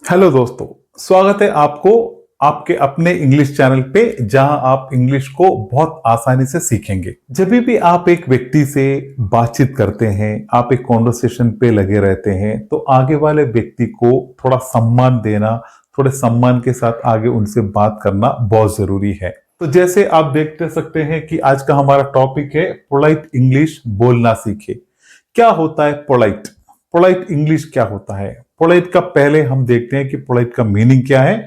Hello दोस्तों, स्वागत है आपको आपके अपने इंग्लिश चैनल पे, जहां आप इंग्लिश को बहुत आसानी से सीखेंगे। जब भी आप एक व्यक्ति से बातचीत करते हैं, आप एक कॉन्वर्सेशन पे लगे रहते हैं, तो आगे वाले व्यक्ति को थोड़ा सम्मान देना, थोड़े सम्मान के साथ आगे उनसे बात करना बहुत जरूरी है। तो जैसे आप देख सकते हैं कि आज का हमारा टॉपिक है पोलाइट इंग्लिश बोलना सीखे। क्या होता है पोलाइट? पोलाइट इंग्लिश क्या होता है? पोलाइट का पहले हम देखते हैं कि पोलाइट का मीनिंग क्या है।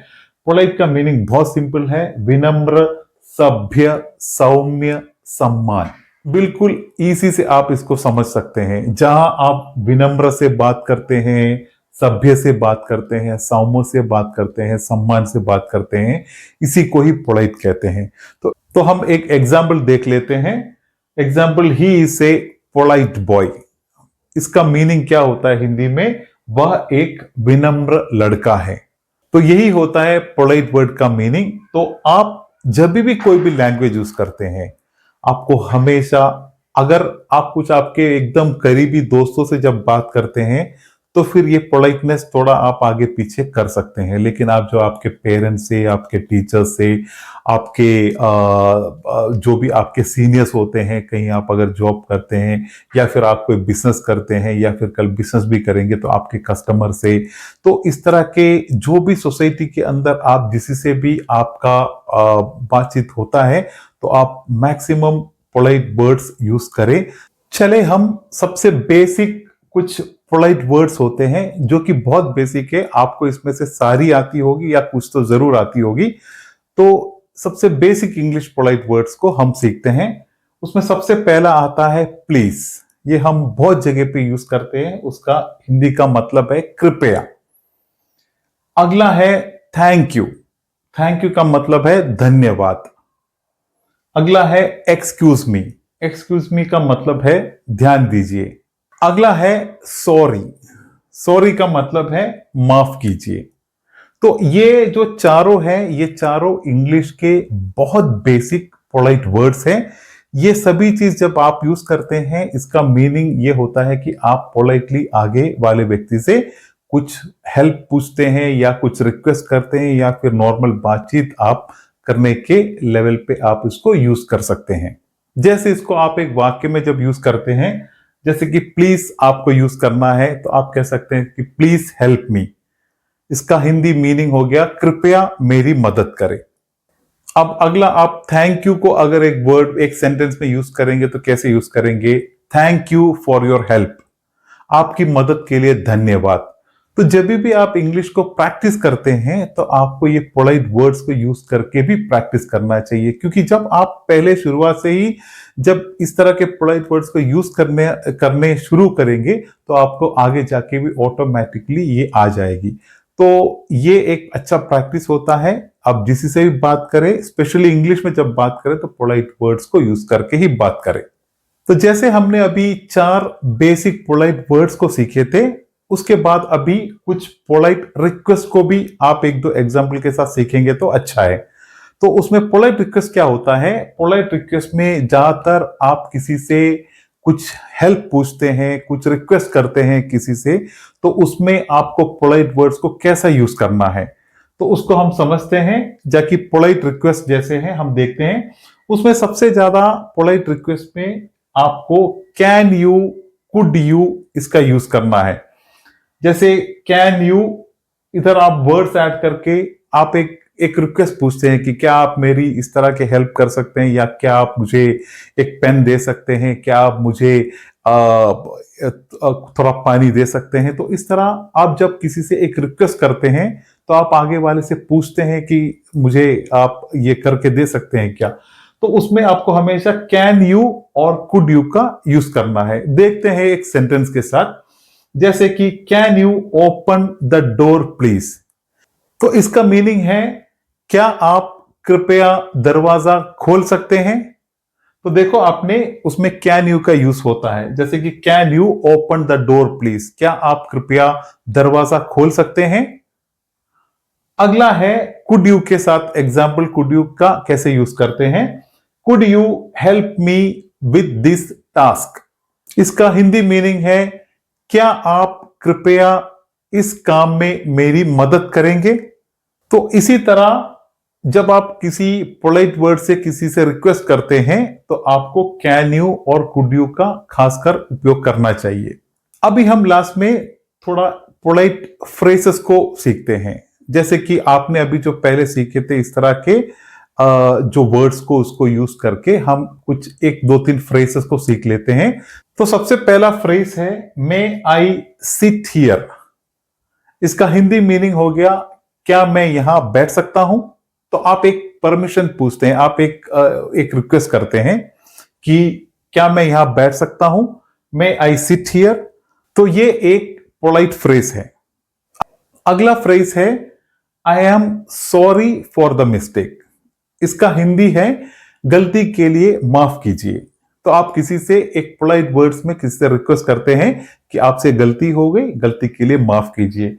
पोलाइट का मीनिंग बहुत सिंपल है, विनम्र, सभ्य, सौम्य, सम्मान। बिल्कुल इसी से आप इसको समझ सकते हैं। जहां आप विनम्र से बात करते हैं, सभ्य से बात करते हैं, सौम्य से बात करते हैं, सम्मान से बात करते हैं, इसी को ही पोलाइट कहते हैं। तो हम एक एग्जाम्पल देख लेते हैं। Example, he is a polite boy. इसका मीनिंग क्या होता है हिंदी में? वह एक विनम्र लड़का है। तो यही होता है पोलाइट वर्ड का मीनिंग। तो आप जब भी कोई भी लैंग्वेज यूज करते हैं, आपको हमेशा, अगर आप कुछ आपके एकदम करीबी दोस्तों से जब बात करते हैं, तो फिर ये पोलाइटनेस थोड़ा आप आगे पीछे कर सकते हैं। लेकिन आप जो आपके पेरेंट्स से, आपके टीचर्स से, आपके जो भी आपके सीनियर्स होते हैं, कहीं आप अगर जॉब करते हैं या फिर आप कोई बिजनेस करते हैं या फिर कल बिजनेस भी करेंगे तो आपके कस्टमर से, तो इस तरह के जो भी सोसाइटी के अंदर आप जिसी से भी आपका बातचीत होता है, तो आप मैक्सिमम पोलाइट वर्ड्स यूज करें। चले हम सबसे बेसिक कुछ पोलाइट वर्ड्स होते हैं जो कि बहुत बेसिक है, आपको इसमें से सारी आती होगी या कुछ तो जरूर आती होगी। तो सबसे बेसिक इंग्लिश पोलाइट वर्ड्स को हम सीखते हैं। उसमें सबसे पहला आता है प्लीज। ये हम बहुत जगह पे यूज करते हैं। उसका हिंदी का मतलब है कृपया। अगला है थैंक यू। थैंक यू का मतलब है धन्यवाद। अगला है एक्सक्यूज मी। एक्सक्यूज मी का मतलब है ध्यान दीजिए। अगला है सॉरी। सॉरी का मतलब है माफ कीजिए। तो ये जो चारों हैं, ये चारों इंग्लिश के बहुत बेसिक पोलाइट वर्ड्स हैं। ये सभी चीज जब आप यूज करते हैं, इसका मीनिंग ये होता है कि आप पोलाइटली आगे वाले व्यक्ति से कुछ हेल्प पूछते हैं या कुछ रिक्वेस्ट करते हैं या फिर नॉर्मल बातचीत आप करने के लेवल पे आप इसको यूज कर सकते हैं। जैसे इसको आप एक वाक्य में जब यूज करते हैं, जैसे कि प्लीज आपको यूज करना है, तो आप कह सकते हैं कि प्लीज हेल्प मी। इसका हिंदी मीनिंग हो गया कृपया मेरी मदद करें। अब अगला, आप थैंक यू को अगर एक वर्ड, एक सेंटेंस में यूज करेंगे तो कैसे यूज करेंगे? Thank you for your help. आपकी मदद के लिए धन्यवाद। तो जब भी आप इंग्लिश को प्रैक्टिस करते हैं, तो आपको ये पोलाइट वर्ड्स को यूज करके भी प्रैक्टिस करना चाहिए, क्योंकि जब आप पहले शुरुआत से ही जब इस तरह के पोलाइट वर्ड्स को यूज करने शुरू करेंगे, तो आपको आगे जाके भी ऑटोमेटिकली ये आ जाएगी। तो ये एक अच्छा प्रैक्टिस होता है। आप जिसी से भी बात करें, स्पेशली इंग्लिश में जब बात करें, तो पोलाइट वर्ड्स को यूज करके ही बात करें। तो जैसे हमने अभी 4 बेसिक पोलाइट वर्ड्स को सीखे थे, उसके बाद अभी कुछ पोलाइट रिक्वेस्ट को भी आप एक दो एग्जांपल के साथ सीखेंगे तो अच्छा है। तो उसमें पोलाइट रिक्वेस्ट क्या होता है? पोलाइट रिक्वेस्ट में ज्यादातर आप किसी से कुछ हेल्प पूछते हैं, कुछ रिक्वेस्ट करते हैं किसी से, तो उसमें आपको पोलाइट वर्ड्स को कैसा यूज करना है, तो उसको हम समझते हैं। जाकि पोलाइट रिक्वेस्ट जैसे हैं, हम देखते हैं उसमें सबसे ज्यादा पोलाइट रिक्वेस्ट में आपको कैन यू, कुड यू, इसका यूज करना है। जैसे कैन यू, इधर आप वर्ड्स ऐड करके आप एक रिक्वेस्ट पूछते हैं कि क्या आप मेरी इस तरह के हेल्प कर सकते हैं, या क्या आप मुझे एक पेन दे सकते हैं, क्या आप मुझे थोड़ा पानी दे सकते हैं। तो इस तरह आप जब किसी से एक रिक्वेस्ट करते हैं, तो आप आगे वाले से पूछते हैं कि मुझे आप ये करके दे सकते हैं क्या। तो उसमें आपको हमेशा कैन यू और कुड यू का यूज करना है। देखते हैं एक सेंटेंस के साथ, जैसे कि can you open the door please. तो इसका मीनिंग है क्या आप कृपया दरवाजा खोल सकते हैं। तो देखो, आपने उसमें कैन यू का यूज होता है, जैसे कि can you open the door please, क्या आप कृपया दरवाजा खोल सकते हैं। अगला है कुड यू के साथ एग्जाम्पल, कुड यू का कैसे यूज करते हैं। Could you help me with this task. इसका हिंदी मीनिंग है क्या आप कृपया इस काम में मेरी मदद करेंगे? तो इसी तरह जब आप किसी पोलाइट वर्ड से किसी से रिक्वेस्ट करते हैं तो आपको कैन यू और कुड यू का खासकर उपयोग करना चाहिए। अभी हम लास्ट में थोड़ा पोलाइट फ्रेजेस को सीखते हैं। जैसे कि आपने अभी जो पहले सीखे थे इस तरह के जो वर्ड्स को उसको यूज करके हम कुछ 1 2 3 फ्रेजेस को सीख लेते हैं। तो सबसे पहला फ्रेज है मे आई सिट हियर। इसका हिंदी मीनिंग हो गया क्या मैं यहां बैठ सकता हूं। तो आप एक परमिशन पूछते हैं, आप एक रिक्वेस्ट करते हैं कि क्या मैं यहां बैठ सकता हूं, मे आई सिट हियर। तो ये एक पोलाइट फ्रेज है। अगला फ्रेज है I am sorry for the mistake. इसका हिंदी है गलती के लिए माफ कीजिए। तो आप किसी से एक पोलाइट वर्ड्स में किसी से रिक्वेस्ट करते हैं कि आपसे गलती हो गई, गलती के लिए माफ कीजिए।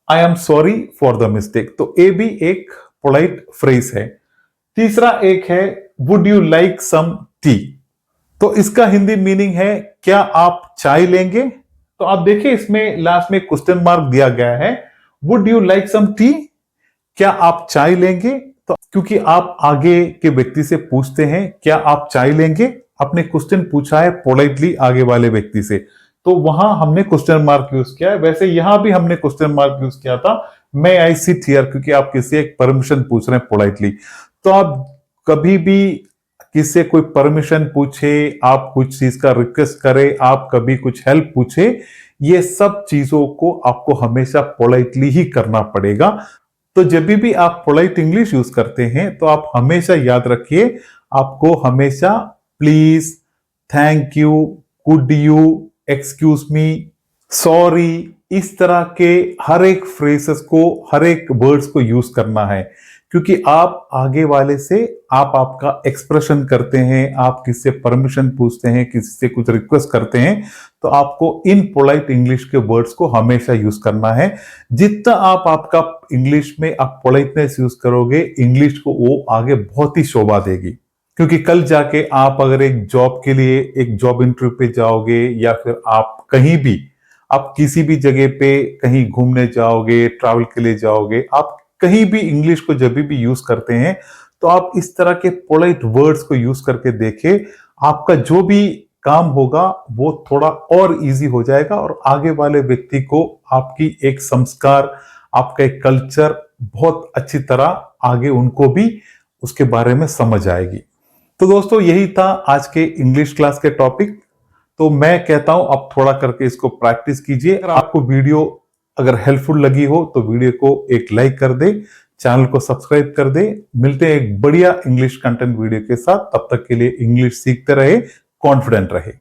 I am sorry for the mistake. तो ये भी एक पोलाइट फ्रेज है। तीसरा एक है would you like some tea. तो इसका हिंदी मीनिंग है क्या आप चाय लेंगे। तो आप देखिए इसमें लास्ट में क्वेश्चन मार्क दिया गया है, would you like some tea, क्या आप चाय लेंगे। तो क्योंकि आप आगे के व्यक्ति से पूछते हैं क्या आप चाय लेंगे, आपने क्वेश्चन पूछा है पोलाइटली आगे वाले व्यक्ति से, तो वहां हमने क्वेश्चन मार्क यूज किया है। वैसे यहां भी हमने क्वेश्चन मार्क यूज किया था मे आई सिट हियर, क्योंकि आप किसी एक परमिशन पूछ रहे हैं पोलाइटली। तो आप कभी भी किससे कोई परमिशन पूछे, आप कुछ चीज का रिक्वेस्ट करें, आप कभी कुछ हेल्प पूछे, ये सब चीजों को आपको हमेशा पोलाइटली ही करना पड़ेगा। तो जब भी आप पोलाइट इंग्लिश यूज करते हैं तो आप हमेशा याद रखिए आपको हमेशा please, thank you, could you, excuse me, sorry, इस तरह के हर एक फ्रेजेस को, हर एक वर्ड्स को यूज करना है। क्योंकि आप आगे वाले से आप आपका एक्सप्रेशन करते हैं, आप किसी से परमिशन पूछते हैं, किसी से कुछ रिक्वेस्ट करते हैं, तो आपको इन पोलाइट इंग्लिश के वर्ड्स को हमेशा यूज करना है। जितना आप आपका इंग्लिश में आप पोलाइटनेस यूज करोगे, इंग्लिश को वो आगे बहुत ही शोभा देगी। क्योंकि कल जाके आप अगर एक जॉब के लिए एक जॉब इंटरव्यू पे जाओगे या फिर आप कहीं भी, आप किसी भी जगह पे कहीं घूमने जाओगे, ट्रैवल के लिए जाओगे, आप कहीं भी इंग्लिश को जब भी यूज करते हैं तो आप इस तरह के पोलाइट वर्ड्स को यूज करके देखें, आपका जो भी काम होगा वो थोड़ा और इजी हो जाएगा और आगे वाले व्यक्ति को आपकी एक संस्कार, आपका एक कल्चर बहुत अच्छी तरह आगे उनको भी उसके बारे में समझ आएगी। तो दोस्तों यही था आज के इंग्लिश क्लास के टॉपिक। तो मैं कहता हूं आप थोड़ा करके इसको प्रैक्टिस कीजिए। अगर आपको वीडियो अगर हेल्पफुल लगी हो तो वीडियो को एक लाइक कर दे, चैनल को सब्सक्राइब कर दे। मिलते हैं एक बढ़िया इंग्लिश कंटेंट वीडियो के साथ। तब तक के लिए इंग्लिश सीखते रहे, कॉन्फिडेंट रहे।